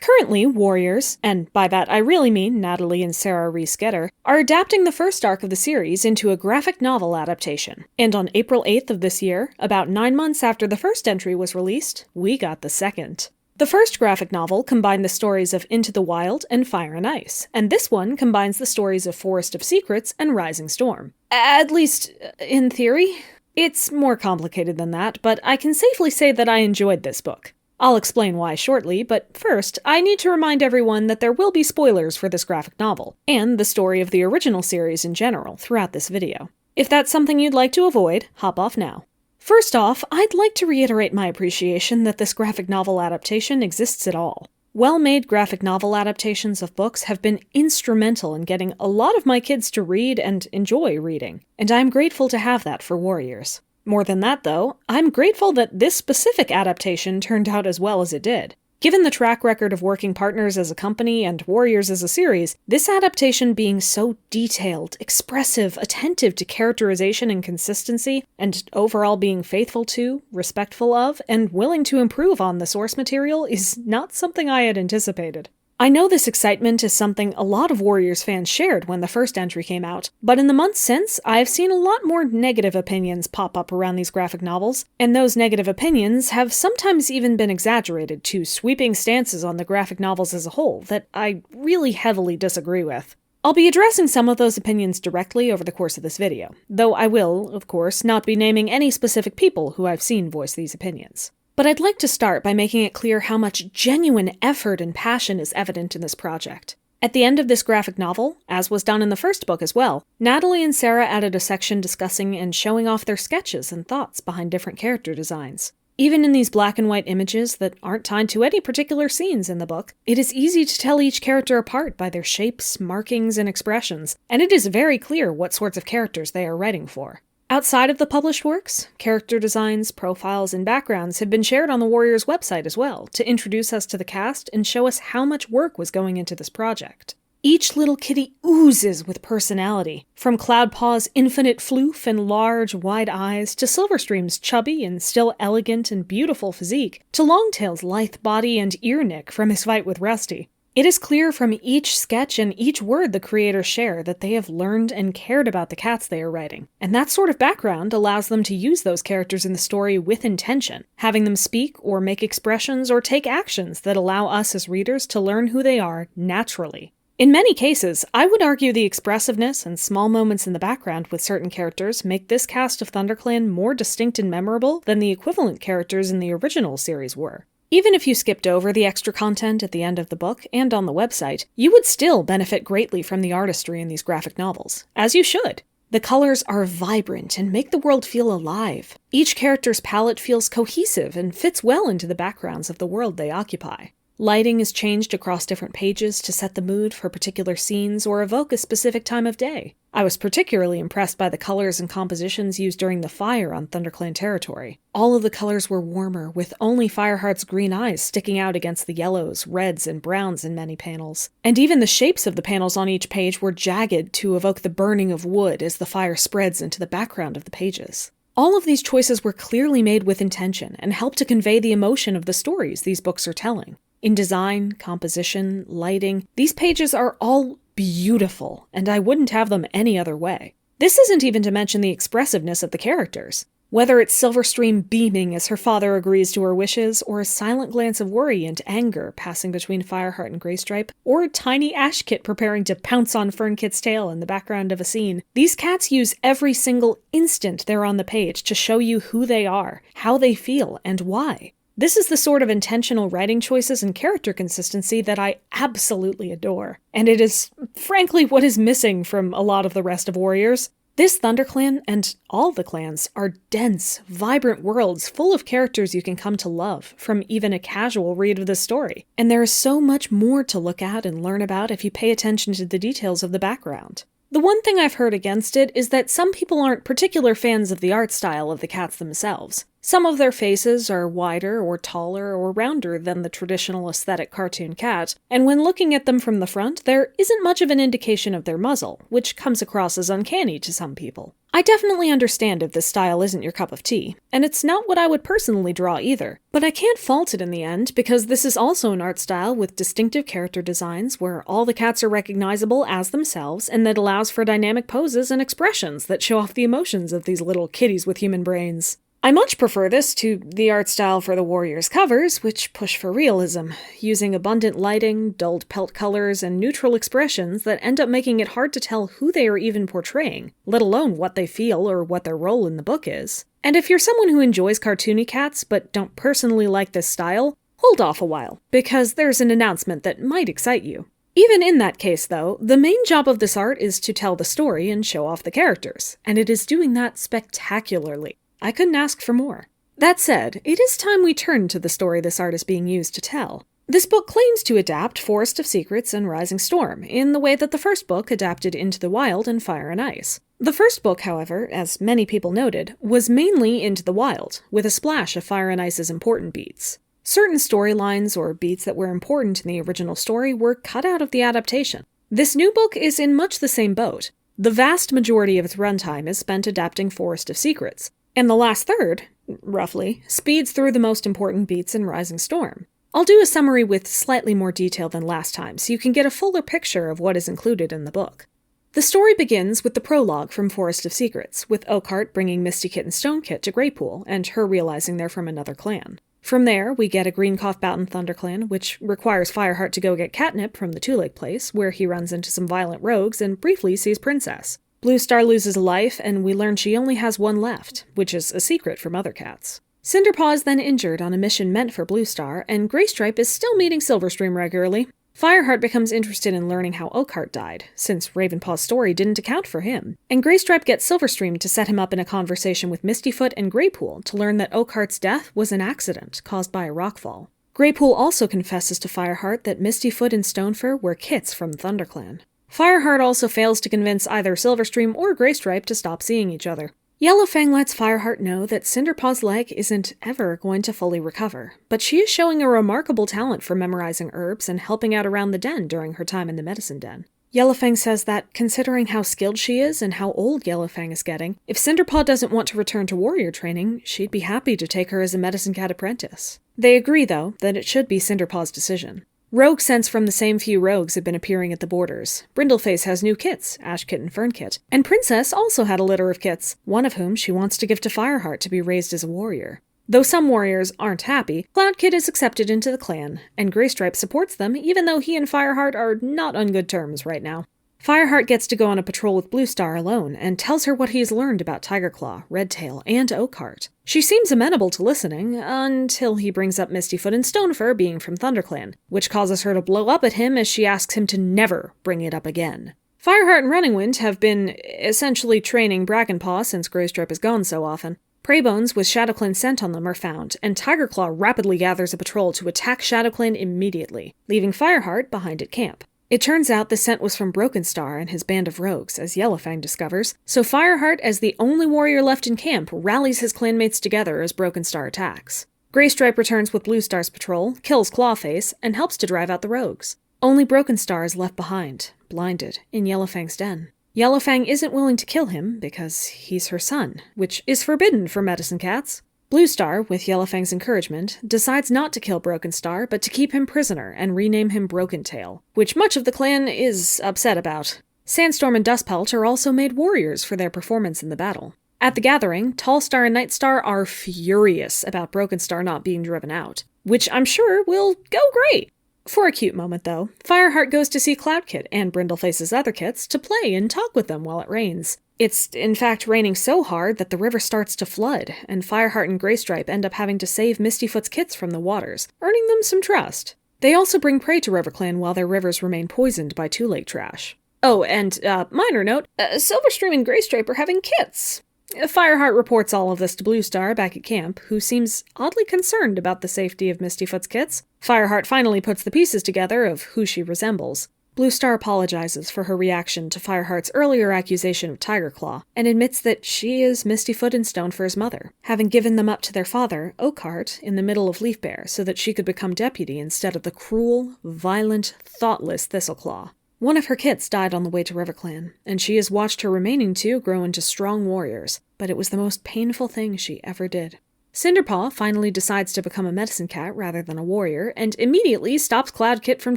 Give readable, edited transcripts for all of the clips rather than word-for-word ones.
Currently, Warriors, and by that I really mean Natalie and Sarah Rees-Getter, are adapting the first arc of the series into a graphic novel adaptation. And on April 8th of this year, about 9 months after the first entry was released, we got the second. The first graphic novel combined the stories of Into the Wild and Fire and Ice, and this one combines the stories of Forest of Secrets and Rising Storm. At least, in theory. It's more complicated than that, but I can safely say that I enjoyed this book. I'll explain why shortly, but first, I need to remind everyone that there will be spoilers for this graphic novel, and the story of the original series in general throughout this video. If that's something you'd like to avoid, hop off now. First off, I'd like to reiterate my appreciation that this graphic novel adaptation exists at all. Well-made graphic novel adaptations of books have been instrumental in getting a lot of my kids to read and enjoy reading, and I'm grateful to have that for Warriors. More than that, though, I'm grateful that this specific adaptation turned out as well as it did. Given the track record of Working Partners as a company and Warriors as a series, this adaptation being so detailed, expressive, attentive to characterization and consistency, and overall being faithful to, respectful of, and willing to improve on the source material is not something I had anticipated. I know this excitement is something a lot of Warriors fans shared when the first entry came out, but in the months since, I've seen a lot more negative opinions pop up around these graphic novels, and those negative opinions have sometimes even been exaggerated to sweeping stances on the graphic novels as a whole that I really heavily disagree with. I'll be addressing some of those opinions directly over the course of this video, though I will, of course, not be naming any specific people who I've seen voice these opinions. But I'd like to start by making it clear how much genuine effort and passion is evident in this project. At the end of this graphic novel, as was done in the first book as well, Natalie and Sarah added a section discussing and showing off their sketches and thoughts behind different character designs. Even in these black and white images that aren't tied to any particular scenes in the book, it is easy to tell each character apart by their shapes, markings, and expressions, and it is very clear what sorts of characters they are writing for. Outside of the published works, character designs, profiles, and backgrounds have been shared on the Warriors website as well, to introduce us to the cast and show us how much work was going into this project. Each little kitty oozes with personality, from Cloudpaw's infinite floof and large, wide eyes, to Silverstream's chubby and still elegant and beautiful physique, to Longtail's lithe body and ear nick from his fight with Rusty. It is clear from each sketch and each word the creators share that they have learned and cared about the cats they are writing, and that sort of background allows them to use those characters in the story with intention, having them speak or make expressions or take actions that allow us as readers to learn who they are naturally. In many cases, I would argue the expressiveness and small moments in the background with certain characters make this cast of ThunderClan more distinct and memorable than the equivalent characters in the original series were. Even if you skipped over the extra content at the end of the book and on the website, you would still benefit greatly from the artistry in these graphic novels, as you should. The colors are vibrant and make the world feel alive. Each character's palette feels cohesive and fits well into the backgrounds of the world they occupy. Lighting is changed across different pages to set the mood for particular scenes or evoke a specific time of day. I was particularly impressed by the colors and compositions used during the fire on ThunderClan territory. All of the colors were warmer, with only Fireheart's green eyes sticking out against the yellows, reds, and browns in many panels. And even the shapes of the panels on each page were jagged to evoke the burning of wood as the fire spreads into the background of the pages. All of these choices were clearly made with intention and help to convey the emotion of the stories these books are telling. In design, composition, lighting, these pages are all beautiful, and I wouldn't have them any other way. This isn't even to mention the expressiveness of the characters. Whether it's Silverstream beaming as her father agrees to her wishes, or a silent glance of worry and anger passing between Fireheart and Graystripe, or a tiny Ashkit preparing to pounce on Fernkit's tail in the background of a scene, these cats use every single instant they're on the page to show you who they are, how they feel, and why. This is the sort of intentional writing choices and character consistency that I absolutely adore, and it is, frankly, what is missing from a lot of the rest of Warriors. This ThunderClan, and all the clans, are dense, vibrant worlds full of characters you can come to love from even a casual read of the story, and there is so much more to look at and learn about if you pay attention to the details of the background. The one thing I've heard against it is that some people aren't particular fans of the art style of the cats themselves. Some of their faces are wider or taller or rounder than the traditional aesthetic cartoon cat, and when looking at them from the front, there isn't much of an indication of their muzzle, which comes across as uncanny to some people. I definitely understand if this style isn't your cup of tea, and it's not what I would personally draw either, but I can't fault it in the end because this is also an art style with distinctive character designs where all the cats are recognizable as themselves and that allows for dynamic poses and expressions that show off the emotions of these little kitties with human brains. I much prefer this to the art style for the Warriors covers, which push for realism, using abundant lighting, dulled pelt colors, and neutral expressions that end up making it hard to tell who they are even portraying, let alone what they feel or what their role in the book is. And if you're someone who enjoys cartoony cats but don't personally like this style, hold off a while, because there's an announcement that might excite you. Even in that case, though, the main job of this art is to tell the story and show off the characters, and it is doing that spectacularly. I couldn't ask for more. That said, it is time we turn to the story this art is being used to tell. This book claims to adapt Forest of Secrets and Rising Storm, in the way that the first book adapted Into the Wild and Fire and Ice. The first book, however, as many people noted, was mainly Into the Wild, with a splash of Fire and Ice's important beats. Certain storylines or beats that were important in the original story were cut out of the adaptation. This new book is in much the same boat. The vast majority of its runtime is spent adapting Forest of Secrets, and the last third, roughly, speeds through the most important beats in Rising Storm. I'll do a summary with slightly more detail than last time, so you can get a fuller picture of what is included in the book. The story begins with the prologue from Forest of Secrets, with Oakhart bringing Mistykit and Stonekit to Greypool, and her realizing they're from another clan. From there, we get a Greencough Boughton ThunderClan, which requires Fireheart to go get catnip from the Two Lake Place, where he runs into some violent rogues and briefly sees Princess. Bluestar loses a life, and we learn she only has one left, which is a secret from other cats. Cinderpaw is then injured on a mission meant for Bluestar, and Greystripe is still meeting Silverstream regularly. Fireheart becomes interested in learning how Oakhart died, since Ravenpaw's story didn't account for him, and Greystripe gets Silverstream to set him up in a conversation with Mistyfoot and Greypool to learn that Oakhart's death was an accident caused by a rockfall. Greypool also confesses to Fireheart that Mistyfoot and Stonefur were kits from ThunderClan. Fireheart also fails to convince either Silverstream or Greystripe to stop seeing each other. Yellowfang lets Fireheart know that Cinderpaw's leg isn't ever going to fully recover, but she is showing a remarkable talent for memorizing herbs and helping out around the den during her time in the medicine den. Yellowfang says that, considering how skilled she is and how old Yellowfang is getting, if Cinderpaw doesn't want to return to warrior training, she'd be happy to take her as a medicine cat apprentice. They agree, though, that it should be Cinderpaw's decision. Rogue scents from the same few rogues have been appearing at the borders. Brindleface has new kits, Ashkit and Fernkit, and Princess also had a litter of kits, one of whom she wants to give to Fireheart to be raised as a warrior. Though some warriors aren't happy, Cloudkit is accepted into the clan, and Greystripe supports them even though he and Fireheart are not on good terms right now. Fireheart gets to go on a patrol with Bluestar alone and tells her what he's learned about Tigerclaw, Redtail, and Oakhart. She seems amenable to listening, until he brings up Mistyfoot and Stonefur being from ThunderClan, which causes her to blow up at him as she asks him to never bring it up again. Fireheart and Runningwind have been essentially training Brackenpaw since Greystripe is gone so often. Preybones with ShadowClan scent on them are found, and Tigerclaw rapidly gathers a patrol to attack ShadowClan immediately, leaving Fireheart behind at camp. It turns out the scent was from Brokenstar and his band of rogues, as Yellowfang discovers, so Fireheart, as the only warrior left in camp, rallies his clanmates together as Brokenstar attacks. Greystripe returns with Bluestar's patrol, kills Clawface, and helps to drive out the rogues. Only Brokenstar is left behind, blinded, in Yellowfang's den. Yellowfang isn't willing to kill him because he's her son, which is forbidden for medicine cats. Bluestar, with Yellowfang's encouragement, decides not to kill Brokenstar, but to keep him prisoner and rename him Brokentail, which much of the clan is upset about. Sandstorm and Dustpelt are also made warriors for their performance in the battle. At the gathering, Tallstar and Nightstar are furious about Brokenstar not being driven out, which I'm sure will go great. For a cute moment, though, Fireheart goes to see Cloudkit and Brindleface's other kits to play and talk with them while it rains. It's, in fact, raining so hard that the river starts to flood, and Fireheart and Greystripe end up having to save Mistyfoot's kits from the waters, earning them some trust. They also bring prey to RiverClan while their rivers remain poisoned by Two Lake trash. Oh, and, minor note, Silverstream and Greystripe are having kits. Fireheart reports all of this to Bluestar back at camp, who seems oddly concerned about the safety of Mistyfoot's kits. Fireheart finally puts the pieces together of who she resembles. Bluestar apologizes for her reaction to Fireheart's earlier accusation of Tiger Claw, and admits that she is Mistyfoot and Stonefor's mother, having given them up to their father, Oakheart, in the middle of Leafbear so that she could become deputy instead of the cruel, violent, thoughtless Thistleclaw. One of her kits died on the way to RiverClan, and she has watched her remaining two grow into strong warriors, but it was the most painful thing she ever did. Cinderpaw finally decides to become a medicine cat rather than a warrior, and immediately stops Cloudkit from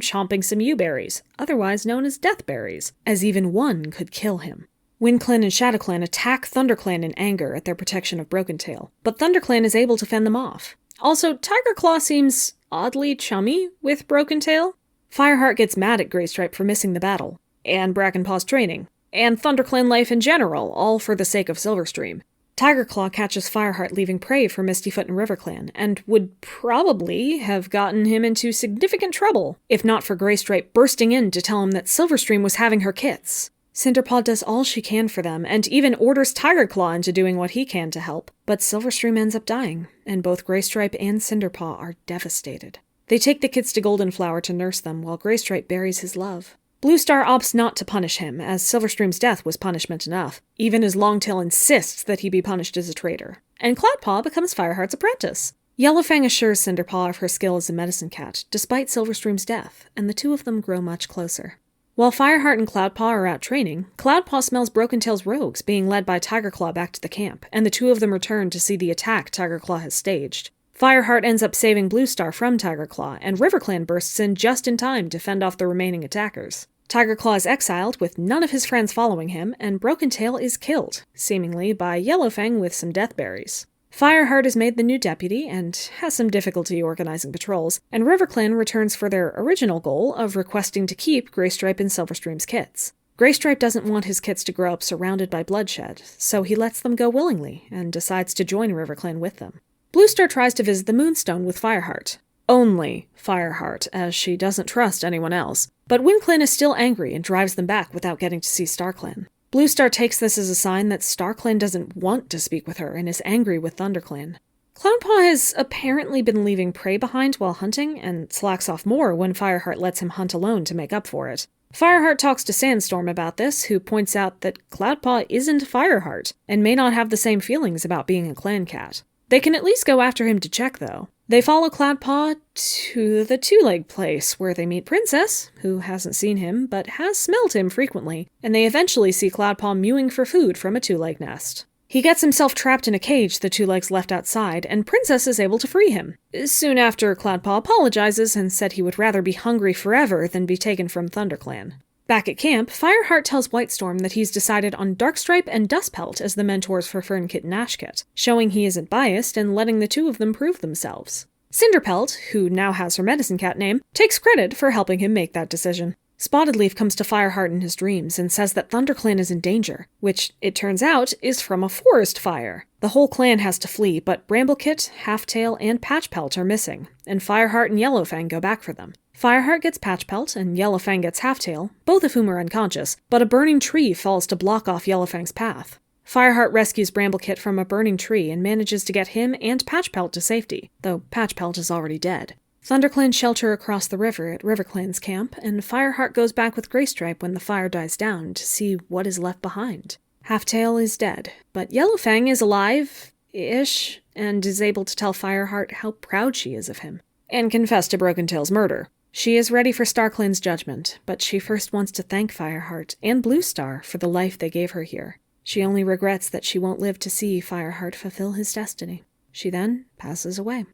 chomping some yewberries, otherwise known as deathberries, as even one could kill him. WindClan and ShadowClan attack ThunderClan in anger at their protection of Broken-Tail, but ThunderClan is able to fend them off. Also, Tigerclaw seems oddly chummy with Broken-Tail. Fireheart gets mad at Greystripe for missing the battle, and Brackenpaw's training, and ThunderClan life in general, all for the sake of Silverstream. Tigerclaw catches Fireheart leaving prey for Mistyfoot and RiverClan, and would probably have gotten him into significant trouble, if not for Greystripe bursting in to tell him that Silverstream was having her kits. Cinderpaw does all she can for them, and even orders Tigerclaw into doing what he can to help, but Silverstream ends up dying, and both Greystripe and Cinderpaw are devastated. They take the kids to Goldenflower to nurse them, while Greystripe buries his love. Bluestar opts not to punish him, as Silverstream's death was punishment enough, even as Longtail insists that he be punished as a traitor. And Cloudpaw becomes Fireheart's apprentice. Yellowfang assures Cinderpaw of her skill as a medicine cat, despite Silverstream's death, and the two of them grow much closer. While Fireheart and Cloudpaw are out training, Cloudpaw smells Broken-Tail's rogues being led by Tigerclaw back to the camp, and the two of them return to see the attack Tigerclaw has staged. Fireheart ends up saving Bluestar from Tigerclaw, and RiverClan bursts in just in time to fend off the remaining attackers. Tigerclaw is exiled, with none of his friends following him, and Broken-Tail is killed, seemingly by Yellowfang with some deathberries. Fireheart is made the new deputy, and has some difficulty organizing patrols, and RiverClan returns for their original goal of requesting to keep Greystripe and Silverstream's kits. Greystripe doesn't want his kits to grow up surrounded by bloodshed, so he lets them go willingly, and decides to join RiverClan with them. Bluestar tries to visit the Moonstone with Fireheart. Only Fireheart, as she doesn't trust anyone else. But WindClan is still angry and drives them back without getting to see StarClan. Bluestar takes this as a sign that StarClan doesn't want to speak with her and is angry with ThunderClan. Cloudpaw has apparently been leaving prey behind while hunting, and slacks off more when Fireheart lets him hunt alone to make up for it. Fireheart talks to Sandstorm about this, who points out that Cloudpaw isn't Fireheart, and may not have the same feelings about being a clan cat. They can at least go after him to check, though. They follow Cloudpaw to the Two-Leg place, where they meet Princess, who hasn't seen him, but has smelled him frequently, and they eventually see Cloudpaw mewing for food from a two-leg nest. He gets himself trapped in a cage the Two-Legs left outside, and Princess is able to free him. Soon after, Cloudpaw apologizes and said he would rather be hungry forever than be taken from ThunderClan. Back at camp, Fireheart tells Whitestorm that he's decided on Darkstripe and Dustpelt as the mentors for Fernkit and Ashkit, showing he isn't biased and letting the two of them prove themselves. Cinderpelt, who now has her medicine cat name, takes credit for helping him make that decision. Spotted Leaf comes to Fireheart in his dreams and says that ThunderClan is in danger, which, it turns out, is from a forest fire. The whole clan has to flee, but Bramblekit, Halftail, and Patchpelt are missing, and Fireheart and Yellowfang go back for them. Fireheart gets Patchpelt, and Yellowfang gets Halftail, both of whom are unconscious, but a burning tree falls to block off Yellowfang's path. Fireheart rescues Bramblekit from a burning tree and manages to get him and Patchpelt to safety, though Patchpelt is already dead. ThunderClan shelter across the river at RiverClan's camp, and Fireheart goes back with Greystripe when the fire dies down to see what is left behind. Halftail is dead, but Yellowfang is alive-ish, and is able to tell Fireheart how proud she is of him, and confess to Broken-Tail's murder. She is ready for StarClan's judgment, but she first wants to thank Fireheart and Bluestar for the life they gave her here. She only regrets that she won't live to see Fireheart fulfill his destiny. She then passes away.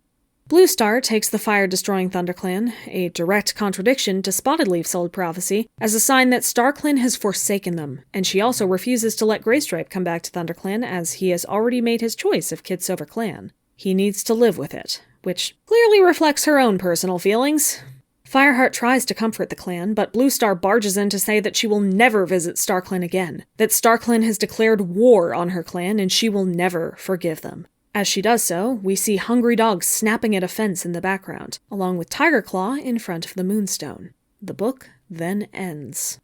Bluestar takes the fire-destroying ThunderClan, a direct contradiction to Spotted Leaf's old prophecy, as a sign that StarClan has forsaken them, and she also refuses to let Greystripe come back to ThunderClan as he has already made his choice of Kidsilver Clan. He needs to live with it, which clearly reflects her own personal feelings. Fireheart tries to comfort the clan, but Bluestar barges in to say that she will never visit StarClan again, that StarClan has declared war on her clan and she will never forgive them. As she does so, we see hungry dogs snapping at a fence in the background, along with Tigerclaw in front of the Moonstone. The book then ends.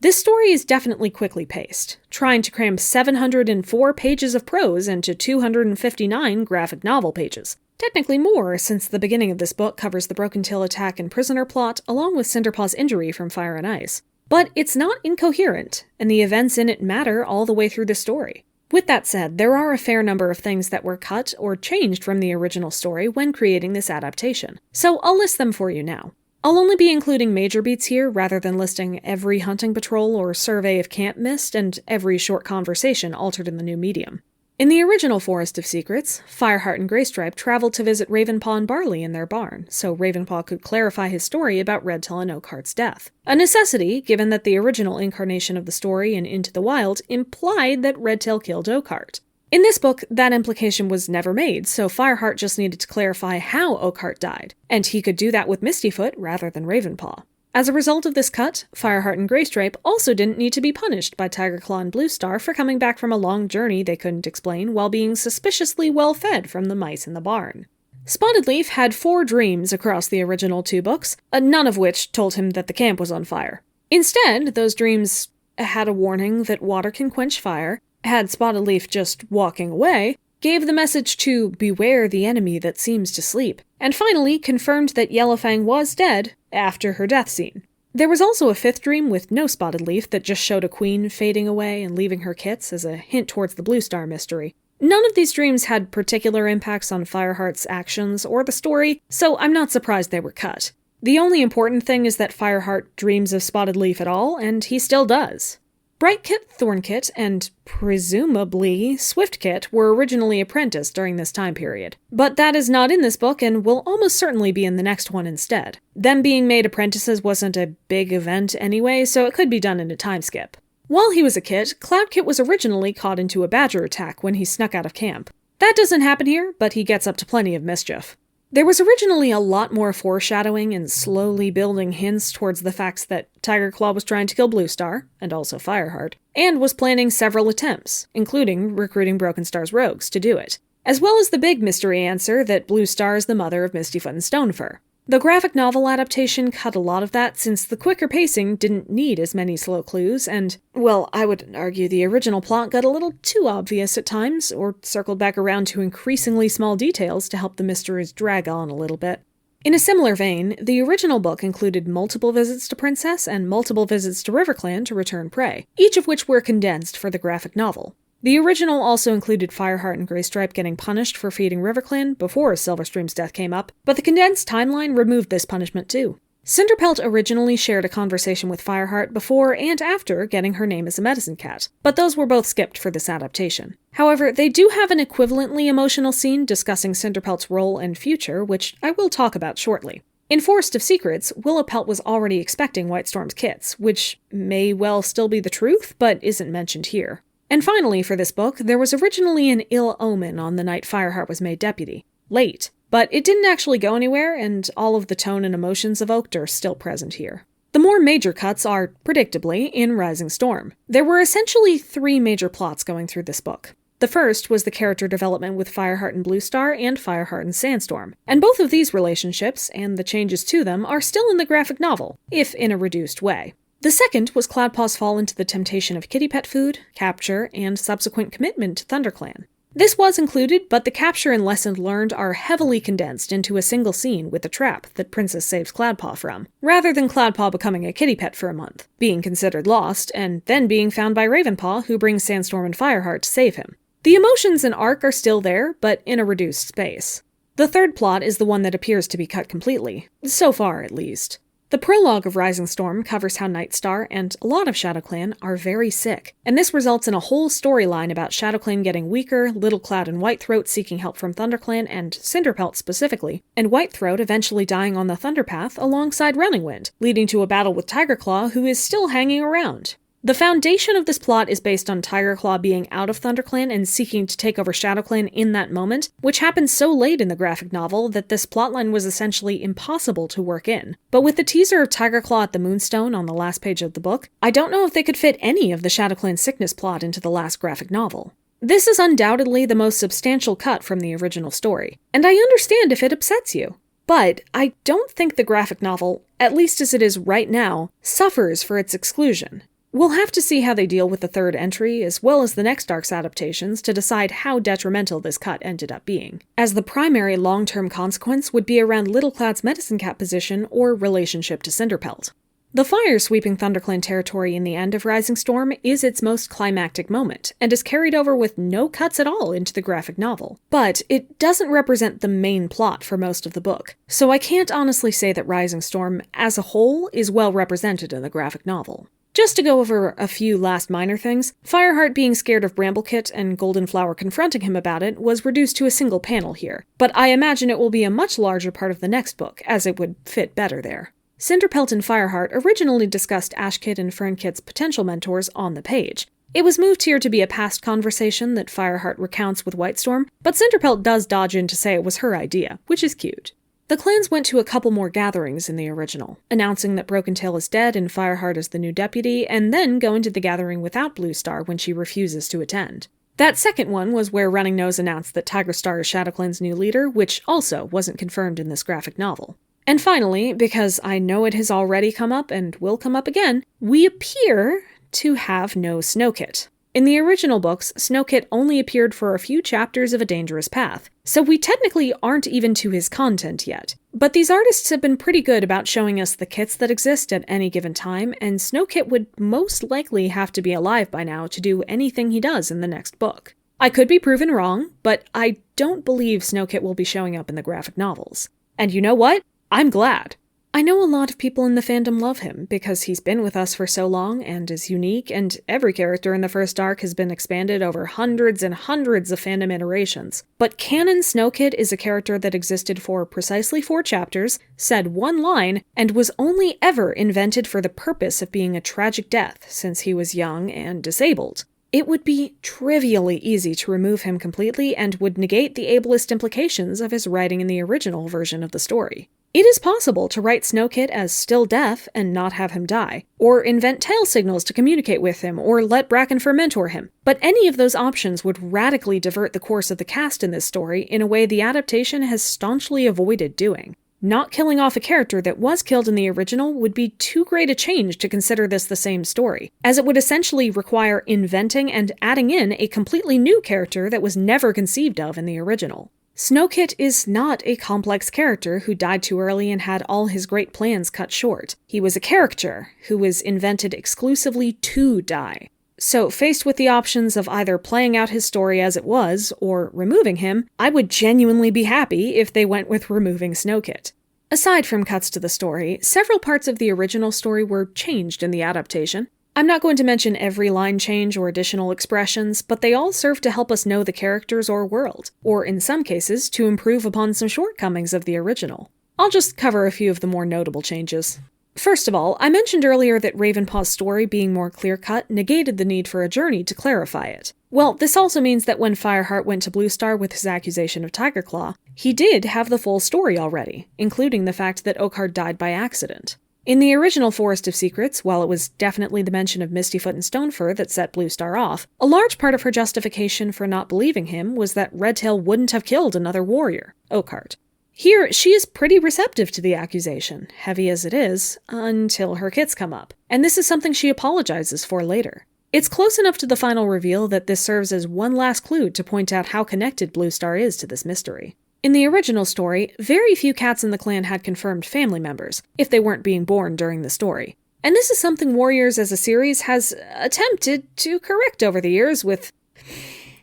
This story is definitely quickly paced, trying to cram 704 pages of prose into 259 graphic novel pages. technically more, since the beginning of this book covers the Broken Tail attack and prisoner plot, along with Cinderpaw's injury from fire and ice. But it's not incoherent, and the events in it matter all the way through the story. With that said, there are a fair number of things that were cut or changed from the original story when creating this adaptation, so I'll list them for you now. I'll only be including major beats here rather than listing every hunting patrol or survey of camp missed and every short conversation altered in the new medium. In the original Forest of Secrets, Fireheart and Greystripe traveled to visit Ravenpaw and Barley in their barn, so Ravenpaw could clarify his story about Redtail and Oakheart's death. A necessity, given that the original incarnation of the story in Into the Wild implied that Redtail killed Oakhart. In this book, that implication was never made, so Fireheart just needed to clarify how Oakhart died, and he could do that with Mistyfoot rather than Ravenpaw. As a result of this cut, Fireheart and Greystripe also didn't need to be punished by Tigerclaw and Bluestar for coming back from a long journey they couldn't explain while being suspiciously well fed from the mice in the barn. Spotted Leaf had 4 dreams across the original 2 books, none of which told him that the camp was on fire. Instead, those dreams had a warning that water can quench fire, had Spotted Leaf just walking away, gave the message to beware the enemy that seems to sleep, and finally confirmed that Yellowfang was dead after her death scene. There was also a 5th dream with no Spotted Leaf that just showed a queen fading away and leaving her kits as a hint towards the Bluestar mystery. None of these dreams had particular impacts on Fireheart's actions or the story, so I'm not surprised they were cut. The only important thing is that Fireheart dreams of Spotted Leaf at all, and he still does. Brightkit, Thornkit, and presumably Swiftkit were originally apprenticed during this time period, but that is not in this book and will almost certainly be in the next one instead. Them being made apprentices wasn't a big event anyway, so it could be done in a time skip. While he was a kit, Cloudkit was originally caught into a badger attack when he snuck out of camp. That doesn't happen here, but he gets up to plenty of mischief. There was originally a lot more foreshadowing and slowly building hints towards the facts that Tigerclaw was trying to kill Bluestar, and also Fireheart, and was planning several attempts, including recruiting Brokenstar's rogues to do it, as well as the big mystery answer that Bluestar is the mother of Mistyfoot and Stonefur. The graphic novel adaptation cut a lot of that since the quicker pacing didn't need as many slow clues, and, well, I would argue the original plot got a little too obvious at times, or circled back around to increasingly small details to help the mysteries drag on a little bit. In a similar vein, the original book included multiple visits to Princess and multiple visits to RiverClan to return prey, each of which were condensed for the graphic novel. The original also included Fireheart and Greystripe getting punished for feeding RiverClan before Silverstream's death came up, but the condensed timeline removed this punishment too. Cinderpelt originally shared a conversation with Fireheart before and after getting her name as a medicine cat, but those were both skipped for this adaptation. However, they do have an equivalently emotional scene discussing Cinderpelt's role and future, which I will talk about shortly. In Forest of Secrets, Willowpelt was already expecting White Storm's kits, which may well still be the truth, but isn't mentioned here. And finally, for this book, there was originally an ill omen on the night Fireheart was made deputy. Late. But it didn't actually go anywhere, and all of the tone and emotions evoked are still present here. The more major cuts are, predictably, in Rising Storm. There were essentially 3 major plots going through this book. The first was the character development with Fireheart and Bluestar and Fireheart and Sandstorm, and both of these relationships, and the changes to them, are still in the graphic novel, if in a reduced way. The second was Cloudpaw's fall into the temptation of kitty pet food, capture, and subsequent commitment to ThunderClan. This was included, but the capture and lesson learned are heavily condensed into a single scene with the trap that Princess saves Cloudpaw from, rather than Cloudpaw becoming a kitty pet for a month, being considered lost, and then being found by Ravenpaw, who brings Sandstorm and Fireheart to save him. The emotions and arc are still there, but in a reduced space. The third plot is the one that appears to be cut completely, so far at least. The prologue of Rising Storm covers how Nightstar and a lot of ShadowClan are very sick, and this results in a whole storyline about ShadowClan getting weaker, Littlecloud and Whitethroat seeking help from ThunderClan and Cinderpelt specifically, and Whitethroat eventually dying on the Thunderpath alongside Runningwind, leading to a battle with Tigerclaw, who is still hanging around. The foundation of this plot is based on Tigerclaw being out of ThunderClan and seeking to take over ShadowClan in that moment, which happened so late in the graphic novel that this plotline was essentially impossible to work in. But with the teaser of Tigerclaw at the Moonstone on the last page of the book, I don't know if they could fit any of the ShadowClan sickness plot into the last graphic novel. This is undoubtedly the most substantial cut from the original story, and I understand if it upsets you. But I don't think the graphic novel, at least as it is right now, suffers for its exclusion. We'll have to see how they deal with the third entry, as well as the next arc's adaptations, to decide how detrimental this cut ended up being, as the primary long-term consequence would be around Little Cloud's medicine cat position or relationship to Cinderpelt. The fire sweeping ThunderClan territory in the end of Rising Storm is its most climactic moment, and is carried over with no cuts at all into the graphic novel. But it doesn't represent the main plot for most of the book, so I can't honestly say that Rising Storm, as a whole, is well represented in the graphic novel. Just to go over a few last minor things, Fireheart being scared of Bramblekit and Goldenflower confronting him about it was reduced to a single panel here, but I imagine it will be a much larger part of the next book, as it would fit better there. Cinderpelt and Fireheart originally discussed Ashkit and Fernkit's potential mentors on the page. It was moved here to be a past conversation that Fireheart recounts with Whitestorm, but Cinderpelt does dodge in to say it was her idea, which is cute. The clans went to a couple more gatherings in the original, announcing that Broken Tail is dead and Fireheart is the new deputy, and then go into the gathering without Bluestar when she refuses to attend. That second one was where Running Nose announced that Tigerstar is ShadowClan's new leader, which also wasn't confirmed in this graphic novel. And finally, because I know it has already come up and will come up again, we appear to have no Snowkit. In the original books, Snowkit only appeared for a few chapters of A Dangerous Path, so we technically aren't even to his content yet. But these artists have been pretty good about showing us the kits that exist at any given time, and Snowkit would most likely have to be alive by now to do anything he does in the next book. I could be proven wrong, but I don't believe Snowkit will be showing up in the graphic novels. And you know what? I'm glad. I know a lot of people in the fandom love him, because he's been with us for so long and is unique, and every character in the first arc has been expanded over hundreds and hundreds of fandom iterations. But canon Snowkit is a character that existed for precisely 4 chapters, said one line, and was only ever invented for the purpose of being a tragic death since he was young and disabled. It would be trivially easy to remove him completely and would negate the ableist implications of his writing in the original version of the story. It is possible to write Snowkit as still deaf and not have him die, or invent tail signals to communicate with him, or let Brackenfur mentor him, but any of those options would radically divert the course of the cast in this story in a way the adaptation has staunchly avoided doing. Not killing off a character that was killed in the original would be too great a change to consider this the same story, as it would essentially require inventing and adding in a completely new character that was never conceived of in the original. Snowkit is not a complex character who died too early and had all his great plans cut short. He was a caricature who was invented exclusively to die. So, faced with the options of either playing out his story as it was, or removing him, I would genuinely be happy if they went with removing Snowkit. Aside from cuts to the story, several parts of the original story were changed in the adaptation. I'm not going to mention every line change or additional expressions, but they all serve to help us know the characters or world, or in some cases, to improve upon some shortcomings of the original. I'll just cover a few of the more notable changes. First of all, I mentioned earlier that Ravenpaw's story being more clear-cut negated the need for a journey to clarify it. Well, this also means that when Fireheart went to Bluestar with his accusation of Tigerclaw, he did have the full story already, including the fact that Oakheart died by accident. In the original Forest of Secrets, while it was definitely the mention of Mistyfoot and Stonefur that set Bluestar off, a large part of her justification for not believing him was that Redtail wouldn't have killed another warrior, Oakheart. Here, she is pretty receptive to the accusation, heavy as it is, until her kits come up, and this is something she apologizes for later. It's close enough to the final reveal that this serves as one last clue to point out how connected Bluestar is to this mystery. In the original story, very few cats in the clan had confirmed family members, if they weren't being born during the story. And this is something Warriors as a series has attempted to correct over the years with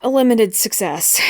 a limited success.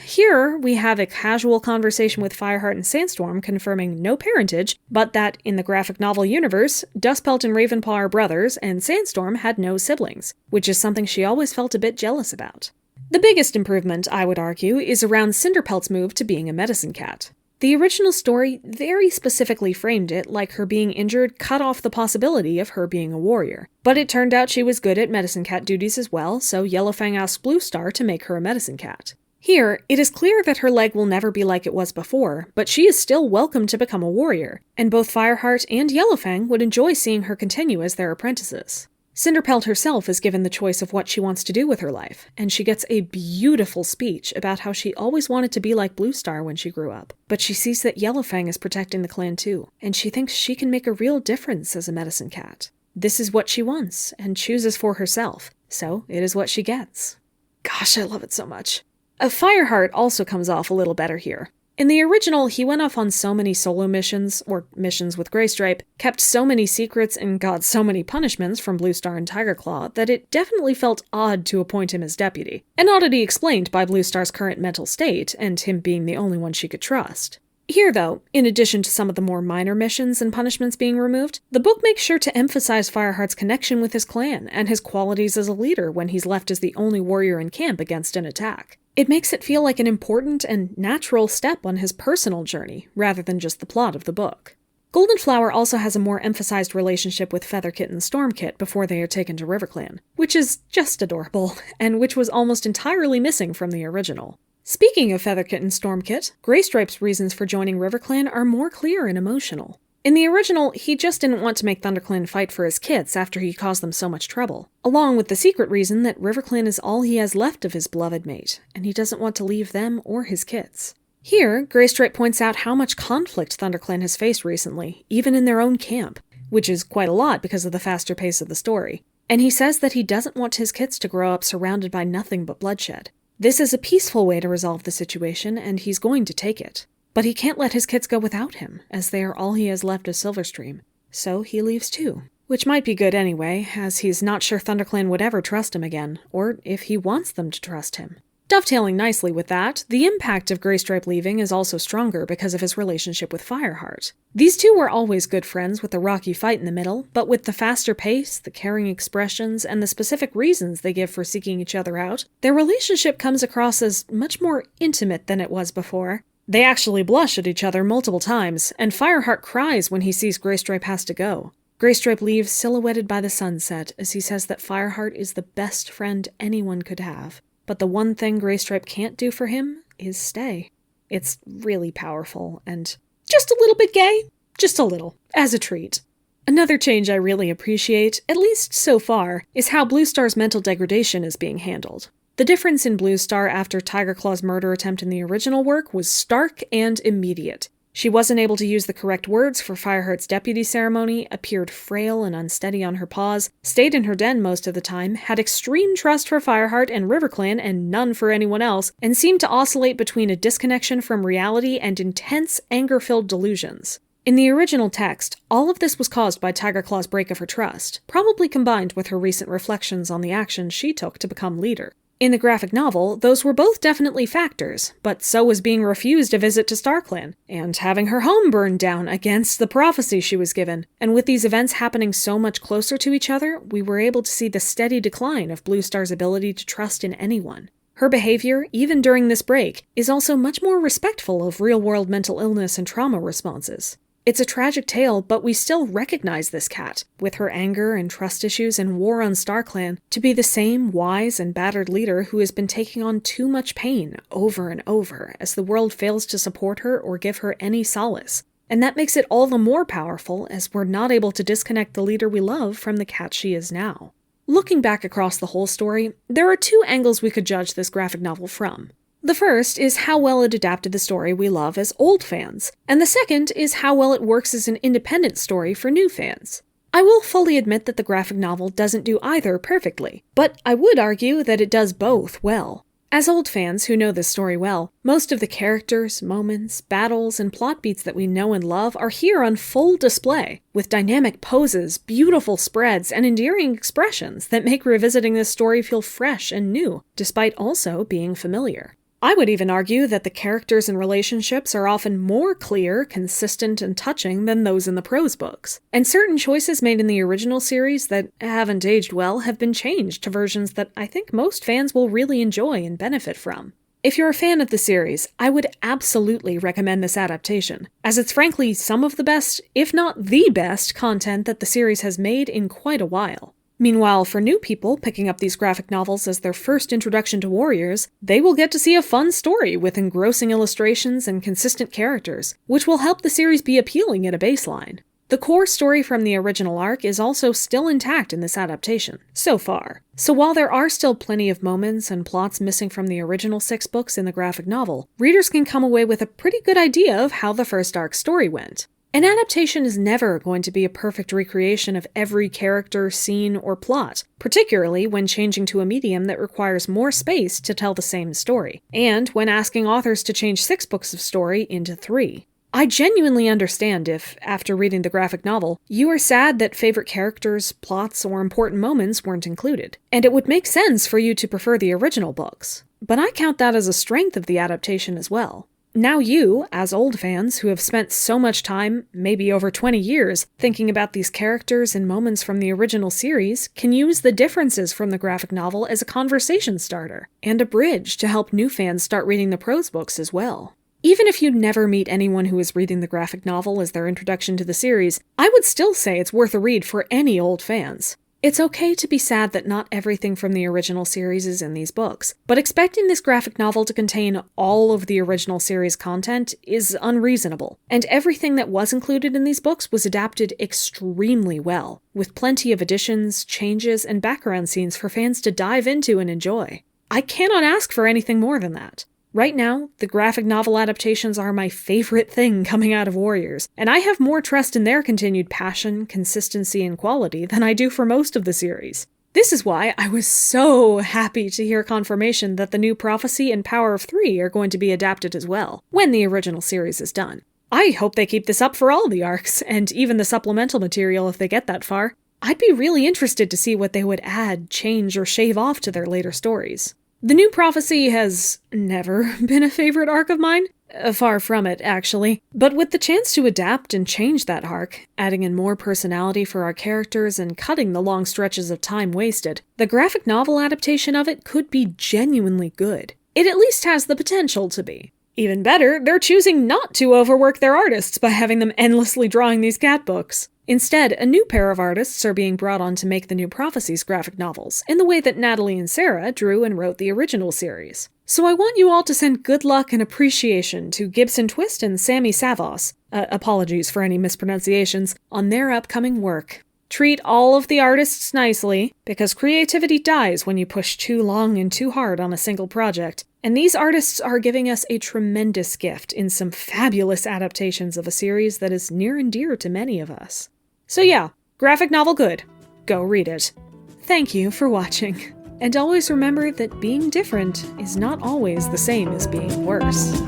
Here, we have a casual conversation with Fireheart and Sandstorm confirming no parentage, but that in the graphic novel universe, Dustpelt and Ravenpaw are brothers, and Sandstorm had no siblings, which is something she always felt a bit jealous about. The biggest improvement, I would argue, is around Cinderpelt's move to being a medicine cat. The original story very specifically framed it like her being injured cut off the possibility of her being a warrior. But it turned out she was good at medicine cat duties as well, so Yellowfang asked Bluestar to make her a medicine cat. Here, it is clear that her leg will never be like it was before, but she is still welcome to become a warrior, and both Fireheart and Yellowfang would enjoy seeing her continue as their apprentices. Cinderpelt herself is given the choice of what she wants to do with her life, and she gets a beautiful speech about how she always wanted to be like Bluestar when she grew up. But she sees that Yellowfang is protecting the clan too, and she thinks she can make a real difference as a medicine cat. This is what she wants and chooses for herself, so it is what she gets. Gosh, I love it so much. Fireheart also comes off a little better here. In the original, he went off on so many solo missions, or missions with Graystripe, kept so many secrets, and got so many punishments from Bluestar and Tigerclaw that it definitely felt odd to appoint him as deputy, an oddity explained by Bluestar's current mental state, and him being the only one she could trust. Here, though, in addition to some of the more minor missions and punishments being removed, the book makes sure to emphasize Fireheart's connection with his clan and his qualities as a leader when he's left as the only warrior in camp against an attack. It makes it feel like an important and natural step on his personal journey, rather than just the plot of the book. Golden Flower also has a more emphasized relationship with Featherkit and Stormkit before they are taken to RiverClan, which is just adorable, and which was almost entirely missing from the original. Speaking of Featherkit and Stormkit, Graystripe's reasons for joining RiverClan are more clear and emotional. In the original, he just didn't want to make ThunderClan fight for his kits after he caused them so much trouble, along with the secret reason that RiverClan is all he has left of his beloved mate, and he doesn't want to leave them or his kits. Here, Graystripe points out how much conflict ThunderClan has faced recently, even in their own camp, which is quite a lot because of the faster pace of the story, and he says that he doesn't want his kits to grow up surrounded by nothing but bloodshed. This is a peaceful way to resolve the situation, and he's going to take it. But he can't let his kits go without him, as they are all he has left of Silverstream. So he leaves too. Which might be good anyway, as he's not sure ThunderClan would ever trust him again, or if he wants them to trust him. Dovetailing nicely with that, the impact of Graystripe leaving is also stronger because of his relationship with Fireheart. These two were always good friends with a rocky fight in the middle, but with the faster pace, the caring expressions, and the specific reasons they give for seeking each other out, their relationship comes across as much more intimate than it was before. They actually blush at each other multiple times, and Fireheart cries when he sees Graystripe has to go. Graystripe leaves silhouetted by the sunset as he says that Fireheart is the best friend anyone could have. But the one thing Graystripe can't do for him is stay. It's really powerful, and just a little bit gay. Just a little, as a treat. Another change I really appreciate, at least so far, is how Bluestar's mental degradation is being handled. The difference in Bluestar after Tigerclaw's murder attempt in the original work was stark and immediate. She wasn't able to use the correct words for Fireheart's deputy ceremony, appeared frail and unsteady on her paws, stayed in her den most of the time, had extreme trust for Fireheart and RiverClan and none for anyone else, and seemed to oscillate between a disconnection from reality and intense, anger-filled delusions. In the original text, all of this was caused by Tigerclaw's break of her trust, probably combined with her recent reflections on the actions she took to become leader. In the graphic novel, those were both definitely factors, but so was being refused a visit to StarClan, and having her home burned down against the prophecy she was given. And with these events happening so much closer to each other, we were able to see the steady decline of Bluestar's ability to trust in anyone. Her behavior, even during this break, is also much more respectful of real-world mental illness and trauma responses. It's a tragic tale, but we still recognize this cat, with her anger and trust issues and war on StarClan, to be the same wise and battered leader who has been taking on too much pain over and over as the world fails to support her or give her any solace. And that makes it all the more powerful as we're not able to disconnect the leader we love from the cat she is now. Looking back across the whole story, there are two angles we could judge this graphic novel from. The first is how well it adapted the story we love as old fans, and the second is how well it works as an independent story for new fans. I will fully admit that the graphic novel doesn't do either perfectly, but I would argue that it does both well. As old fans who know this story well, most of the characters, moments, battles, and plot beats that we know and love are here on full display, with dynamic poses, beautiful spreads, and endearing expressions that make revisiting this story feel fresh and new, despite also being familiar. I would even argue that the characters and relationships are often more clear, consistent, and touching than those in the prose books. And certain choices made in the original series that haven't aged well have been changed to versions that I think most fans will really enjoy and benefit from. If you're a fan of the series, I would absolutely recommend this adaptation, as it's frankly some of the best, if not the best, content that the series has made in quite a while. Meanwhile, for new people picking up these graphic novels as their first introduction to warriors, they will get to see a fun story with engrossing illustrations and consistent characters, which will help the series be appealing at a baseline. The core story from the original arc is also still intact in this adaptation, so far. So while there are still plenty of moments and plots missing from the original 6 books in the graphic novel, readers can come away with a pretty good idea of how the first arc story went. An adaptation is never going to be a perfect recreation of every character, scene, or plot, particularly when changing to a medium that requires more space to tell the same story, and when asking authors to change 6 books of story into 3. I genuinely understand if, after reading the graphic novel, you are sad that favorite characters, plots, or important moments weren't included, and it would make sense for you to prefer the original books. But I count that as a strength of the adaptation as well. Now you, as old fans who have spent so much time, maybe over 20 years, thinking about these characters and moments from the original series, can use the differences from the graphic novel as a conversation starter, and a bridge to help new fans start reading the prose books as well. Even if you never meet anyone who is reading the graphic novel as their introduction to the series, I would still say it's worth a read for any old fans. It's okay to be sad that not everything from the original series is in these books, but expecting this graphic novel to contain all of the original series content is unreasonable, and everything that was included in these books was adapted extremely well, with plenty of additions, changes, and background scenes for fans to dive into and enjoy. I cannot ask for anything more than that. Right now, the graphic novel adaptations are my favorite thing coming out of Warriors, and I have more trust in their continued passion, consistency, and quality than I do for most of the series. This is why I was so happy to hear confirmation that the new Prophecy and Power of Three are going to be adapted as well, when the original series is done. I hope they keep this up for all the arcs, and even the supplemental material if they get that far. I'd be really interested to see what they would add, change, or shave off to their later stories. The new Prophecy has never been a favorite arc of mine. Far from it, actually. But with the chance to adapt and change that arc, adding in more personality for our characters and cutting the long stretches of time wasted, the graphic novel adaptation of it could be genuinely good. It at least has the potential to be. Even better, they're choosing not to overwork their artists by having them endlessly drawing these cat books. Instead, a new pair of artists are being brought on to make the new Prophecies graphic novels, in the way that Natalie and Sarah drew and wrote the original series. So I want you all to send good luck and appreciation to Gibson Twist and Sammy Savos, apologies for any mispronunciations, on their upcoming work. Treat all of the artists nicely, because creativity dies when you push too long and too hard on a single project, and these artists are giving us a tremendous gift in some fabulous adaptations of a series that is near and dear to many of us. So yeah, graphic novel good. Go read it. Thank you for watching. And always remember that being different is not always the same as being worse.